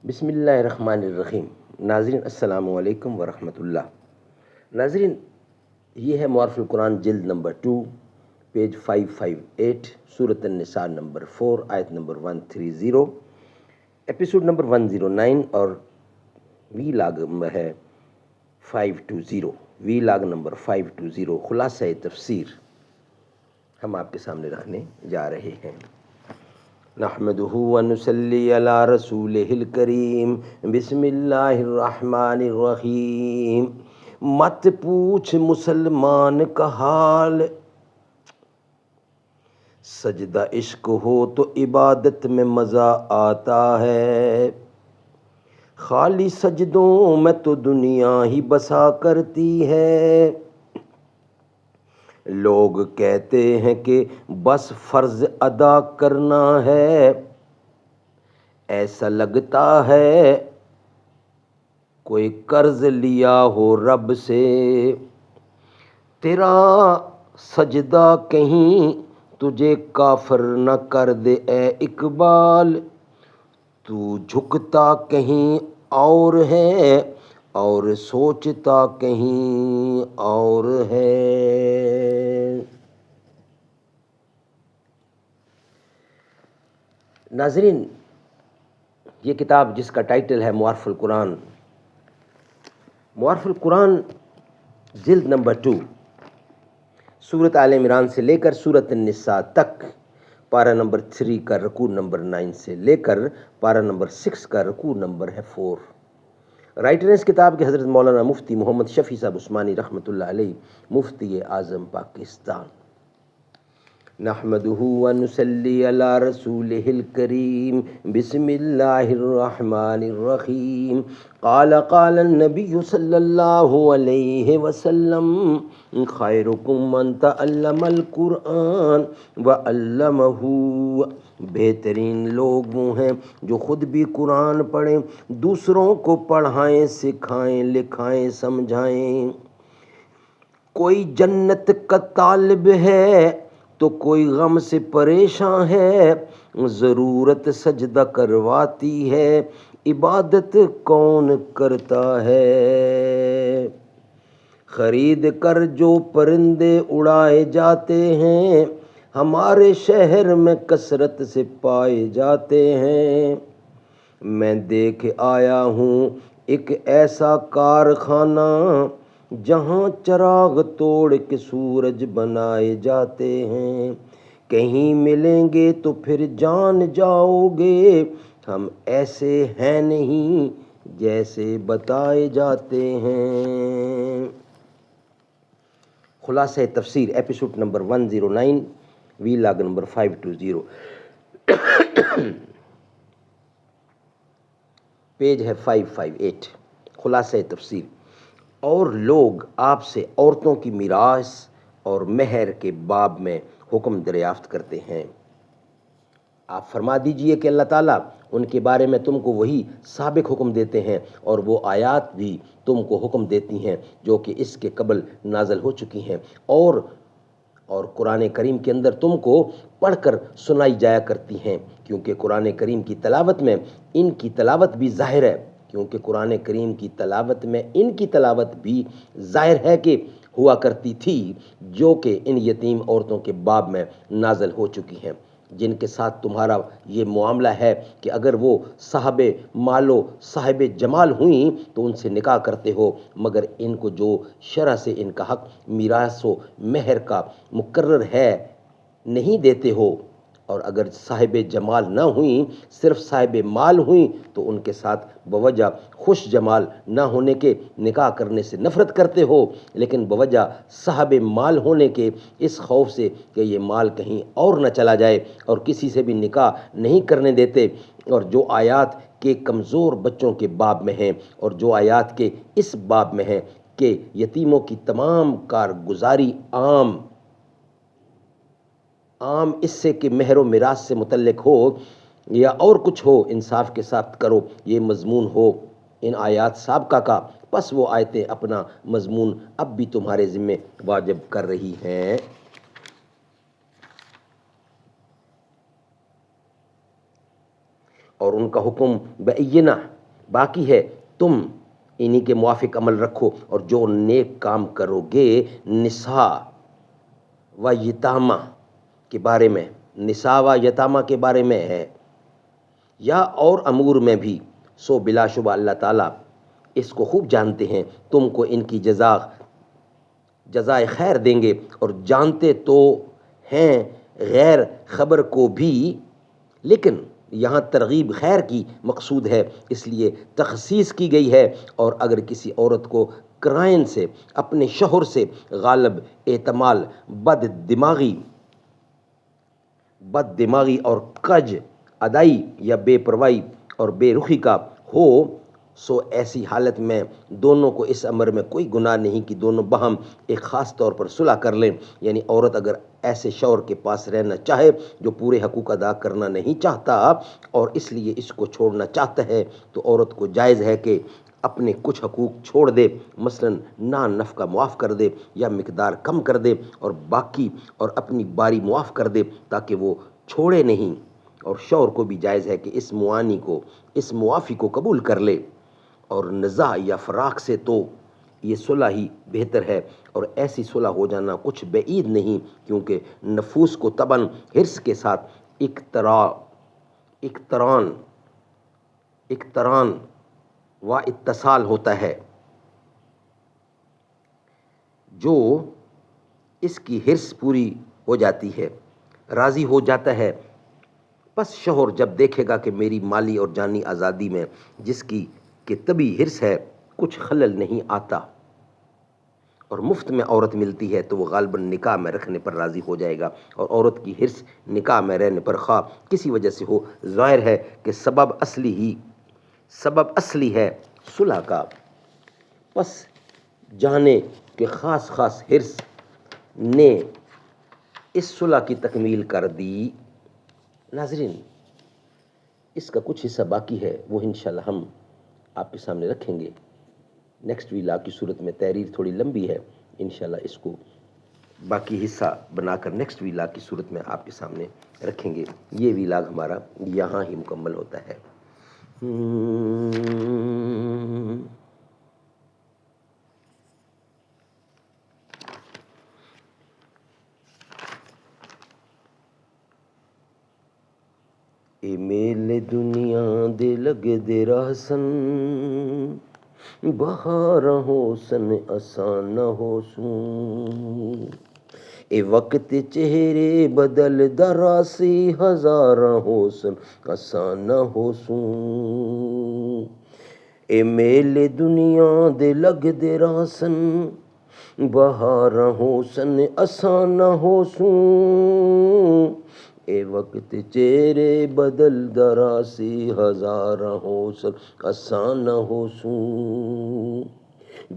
بسم اللہ الرحمن الرحیم۔ ناظرین السلام علیکم ورحمۃ اللہ۔ ناظرین، یہ ہے معارف القرآن جلد نمبر 2، پیج 558، سورۃ النساء نمبر 4، آیت نمبر 130، ایپیسوڈ نمبر 109، اور وی لاگ ہے 520، وی لاگ نمبر 520، خلاصہ تفسیر ہم آپ کے سامنے رکھنے جا رہے ہیں۔ نحمدہ ونصلی علی رسولہ الکریم، بسم اللہ الرحمن الرحیم۔ مت پوچھ مسلمان کا حال، سجدہ عشق ہو تو عبادت میں مزہ آتا ہے، خالی سجدوں میں تو دنیا ہی بسا کرتی ہے۔ لوگ کہتے ہیں کہ بس فرض ادا کرنا ہے، ایسا لگتا ہے کوئی قرض لیا ہو رب سے۔ تیرا سجدہ کہیں تجھے کافر نہ کر دے اے اقبال، تو جھکتا کہیں اور ہے اور سوچتا کہیں اور ہے۔ ناظرین، یہ کتاب جس کا ٹائٹل ہے معارف القرآن، معارف القرآن جلد نمبر 2، سورۃ آل عمران سے لے کر سورۃ النساء تک، پارہ نمبر 3 کا رکوع نمبر 9 سے لے کر پارہ نمبر 6 کا رکوع نمبر ہے 4۔ رائٹر اس کتاب کے حضرت مولانا مفتی محمد شفیع صاحب عثمانی رحمۃ اللہ علیہ، مفتی اعظم پاکستان۔ نحمدہ ونصلی علی رسولہ الکریم، بسم اللہ الرحمن الرحیم۔ قال النبی صلی اللہ علیہ وسلم، خیرکم من تعلم القرآن وعلمہ۔ بہترین لوگ وہ ہیں جو خود بھی قرآن پڑھیں، دوسروں کو پڑھائیں، سکھائیں، لکھائیں، سمجھائیں۔ کوئی جنت کا طالب ہے تو کوئی غم سے پریشاں ہے، ضرورت سجدہ کرواتی ہے، عبادت کون کرتا ہے۔ خرید کر جو پرندے اڑائے جاتے ہیں، ہمارے شہر میں کثرت سے پائے جاتے ہیں۔ میں دیکھ آیا ہوں ایک ایسا کارخانہ جہاں چراغ توڑ کے سورج بنائے جاتے ہیں۔ کہیں ملیں گے تو پھر جان جاؤ گے، ہم ایسے ہیں نہیں جیسے بتائے جاتے ہیں۔ خلاصہ تفسیر، ایپیسوڈ نمبر 109، وی لاگ نمبر 520، پیج ہے 558، خلاصہ تفسیر۔ اور لوگ آپ سے عورتوں کی میراث اور مہر کے باب میں حکم دریافت کرتے ہیں۔ آپ فرما دیجئے کہ اللہ تعالیٰ ان کے بارے میں تم کو وہی سابق حکم دیتے ہیں، اور وہ آیات بھی تم کو حکم دیتی ہیں جو کہ اس کے قبل نازل ہو چکی ہیں، اور قرآن کریم کے اندر تم کو پڑھ کر سنائی جایا کرتی ہیں، کیونکہ قرآن کریم کی تلاوت میں ان کی تلاوت بھی ظاہر ہے، کیونکہ قرآن کریم کی تلاوت میں ان کی تلاوت بھی ظاہر ہے کہ ہوا کرتی تھی، جو کہ ان یتیم عورتوں کے باب میں نازل ہو چکی ہیں، جن کے ساتھ تمہارا یہ معاملہ ہے کہ اگر وہ صاحب مال و صاحب جمال ہوئیں تو ان سے نکاح کرتے ہو، مگر ان کو جو شرع سے ان کا حق میراث و مہر کا مقرر ہے نہیں دیتے ہو، اور اگر صاحب جمال نہ ہوئیں، صرف صاحب مال ہوئیں، تو ان کے ساتھ بوجہ خوش جمال نہ ہونے کے نکاح کرنے سے نفرت کرتے ہو، لیکن بوجہ صاحب مال ہونے کے اس خوف سے کہ یہ مال کہیں اور نہ چلا جائے، اور کسی سے بھی نکاح نہیں کرنے دیتے، اور جو آیات کے کمزور بچوں کے باب میں ہیں، اور جو آیات کے اس باب میں ہیں کہ یتیموں کی تمام کارگزاری عام اس سے کہ مہر و میراث سے متعلق ہو یا اور کچھ ہو، انصاف کے ساتھ کرو، یہ مضمون ہو ان آیات سابقہ کا، پس وہ آیتیں اپنا مضمون اب بھی تمہارے ذمہ واجب کر رہی ہیں۔ اور ان کا حکم بینہ باقی ہے، تم انہی کے موافق عمل رکھو، اور جو نیک کام کرو گے نساء و یتامہ کے بارے میں، نساء و یتامہ کے بارے میں ہے یا اور امور میں بھی، سو بلا شبہ اللہ تعالیٰ اس کو خوب جانتے ہیں، تم کو ان کی جزائے خیر دیں گے، اور جانتے تو ہیں غیر خبر کو بھی، لیکن یہاں ترغیب خیر کی مقصود ہے، اس لیے تخصیص کی گئی ہے۔ اور اگر کسی عورت کو کرائن سے اپنے شوہر سے غالب احتمال بد دماغی اور کج ادائی یا بے پرواہی اور بے رخی کا ہو، سو ایسی حالت میں دونوں کو اس امر میں کوئی گناہ نہیں کہ دونوں باہم ایک خاص طور پر صلح کر لیں۔ یعنی عورت اگر ایسے شوہر کے پاس رہنا چاہے جو پورے حقوق ادا کرنا نہیں چاہتا اور اس لیے اس کو چھوڑنا چاہتا ہے، تو عورت کو جائز ہے کہ اپنے کچھ حقوق چھوڑ دے، مثلا نان نفقہ معاف کر دے یا مقدار کم کر دے، اور باقی اور اپنی باری معاف کر دے تاکہ وہ چھوڑے نہیں، اور شوہر کو بھی جائز ہے کہ اس معافی کو قبول کر لے۔ اور نزاع یا فراق سے تو یہ صلح ہی بہتر ہے، اور ایسی صلح ہو جانا کچھ بعید نہیں، کیونکہ نفوس کو طبعاً حرص کے ساتھ اقتران و اتصال ہوتا ہے، جو اس کی حرص پوری ہو جاتی ہے، راضی ہو جاتا ہے، پس شوہر جب دیکھے گا کہ میری مالی اور جانی آزادی میں جس کی کہ طبی حرص ہے کچھ خلل نہیں آتا اور مفت میں عورت ملتی ہے، تو وہ غالباً نکاح میں رکھنے پر راضی ہو جائے گا، اور عورت کی حرص نکاح میں رہنے پر خواہ کسی وجہ سے ہو، ظاہر ہے کہ سبب اصلی ہے صلح کا، پس جانے کہ خاص حرص نے اس صلح کی تکمیل کر دی۔ ناظرین، اس کا کچھ حصہ باقی ہے، وہ انشاءاللہ ہم آپ کے سامنے رکھیں گے نیکسٹ ویلاگ کی صورت میں۔ تحریر تھوڑی لمبی ہے، انشاءاللہ اس کو باقی حصہ بنا کر نیکسٹ ویلاگ کی صورت میں آپ کے سامنے رکھیں گے۔ یہ ویلاگ ہمارا یہاں ہی مکمل ہوتا ہے۔ اے میل دنیا دے لگے دے راہسن، بہار ہو سن آسان ہو سوں، اے وقت چہرے بدل دراسی ہزار ہو سن آسان ہو سوں، اے میل دنیا دے لگ دے راہسن، بہار ہو سن آسان ہو سوں، اے وقت چہرے بدل دراسی ہزار ہو سن آسان ہو سوں،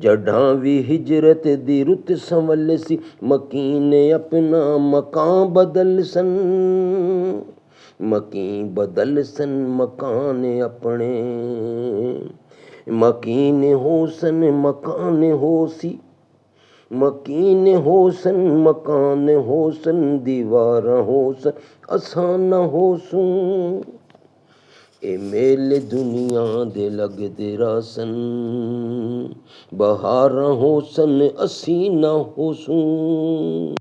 جڈاں وی ہجرت دی رت سنول سی، مکین اپنا مکان بدل سن، مکان اپنے مکین ہو سن مکان ہو سی، مکین ہو سن مکان ہو سن، دیوار ہو سن آسان ہو سوں، اے میل دنیا دے لگ دے راہسن، بہار ہو سن آسین ہو سوں۔